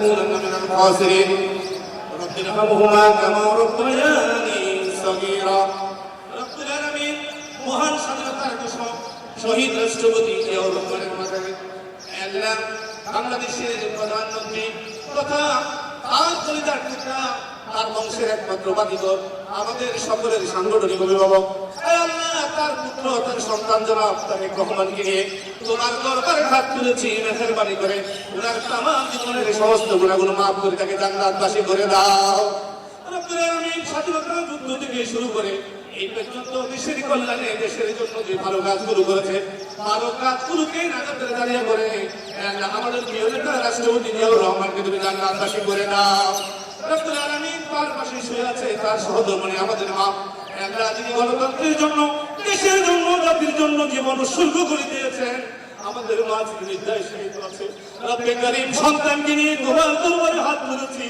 لنكونن من الخاسرين رب ارحمهما كما ربياني صغيرا رب العالمين মহান স্বাধীনতার ঘোষক শহীদ রাষ্ট্রপতি জিয়াউর রহমানের মাধ্যমে আল্লাহ বাংলাদেশের প্রধানমন্ত্রী তথা তার পরিবার টুকরা তার বংশের একমাত্র বাদীগর আমাদের সকলের সাংগঠনিক অভিভাবক আল্লাহ তার পুত্র তার সন্তান জনাব তারেক রহমানকে নিয়ে তোমার দরবারে হাত তুলেছি মেহেরবানি করে ওনার তামাম জীবনের সমস্ত গুনাহগুলো মাফ করে তাকে জান্নাতবাসী করে দাও রব্বুল আলামিন স্বাধীনতা যুদ্ধ থেকে শুরু করে এই পর্যন্ত দেশের কল্যাণে দেশের জন্য যে ভালো কাজগুলো করেছে ভালো কাজগুলোকে নাজাতের দাঁড়িয়ে করে আমাদের প্রিয় নেতা রাষ্ট্রপতি জিয়াউর রহমানকে তুমি জান্নাতবাসী করে দাও রব্বুল আলামিন তার পাশে শুয়ে আছে তার সহধর্মিণী আমাদের মা আল্লাহ যিনি গণতন্ত্রের জন্য দেশের জন্য জাতির জন্য জীবন উৎসর্গ করে দিয়েছেন আমাদের মা যিনি নির্দয় শহীদ আছে রব্বে করিম সন্তানকে নিয়ে তোমার দরবারে হাত তুলেছি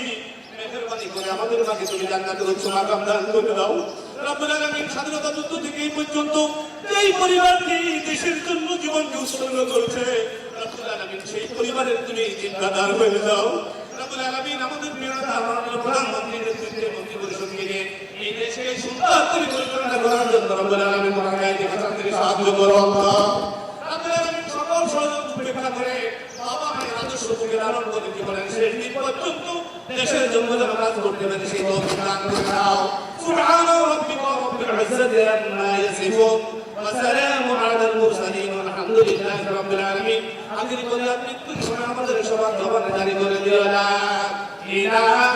মেহেরবানি করে আমাদের মাকে তুমি জান্নাতের উচ্চ মাকাম দান করে দাও রব্বুল আলামিন স্বাধীনতা যুদ্ধ থেকে এই পর্যন্ত এই পরিবারটি দেশের জন্য জীবনকে উৎসর্গ করেছে রব্বুল আলামিন সেই পরিবারের তুমি জিম্মাদার হয়ে যাও রব্বুল আলামিন আমাদের প্রিয় নেতা মাননীয় প্রধানমন্ত্রীর নেতৃত্বে মন্ত্রী পরিষদকে নিয়ে এই দেশকে সুন্দর করে পরিচালনা করার জন্য রব্বুল আলামিন মহানায়ক হাসান থেকে সাহায্য করো আল্লাহ রব্বুল আলামিন সকল ষড়যন্ত্র উপেক্ষা করে বাবা মায়ের আদর্শ থেকে লালন করে জীবনের শেষ দিন পর্যন্ত দেশের জন্য যেন কাজ করতে পারে সেই তৌফিক দান করে দাও সুবহান রাব্বিকা রাব্বিল ইজ্জাতি আম্মা ইয়াসিফুন ওয়া সালামু আলাল মুরসালিন আলহামদুলিল্লাহি রাব্বিল আলামিন আখির পর্যায়ে মৃত্যুর সময় আমাদের সবার জবানে জারি করে দিও লা ইলাহা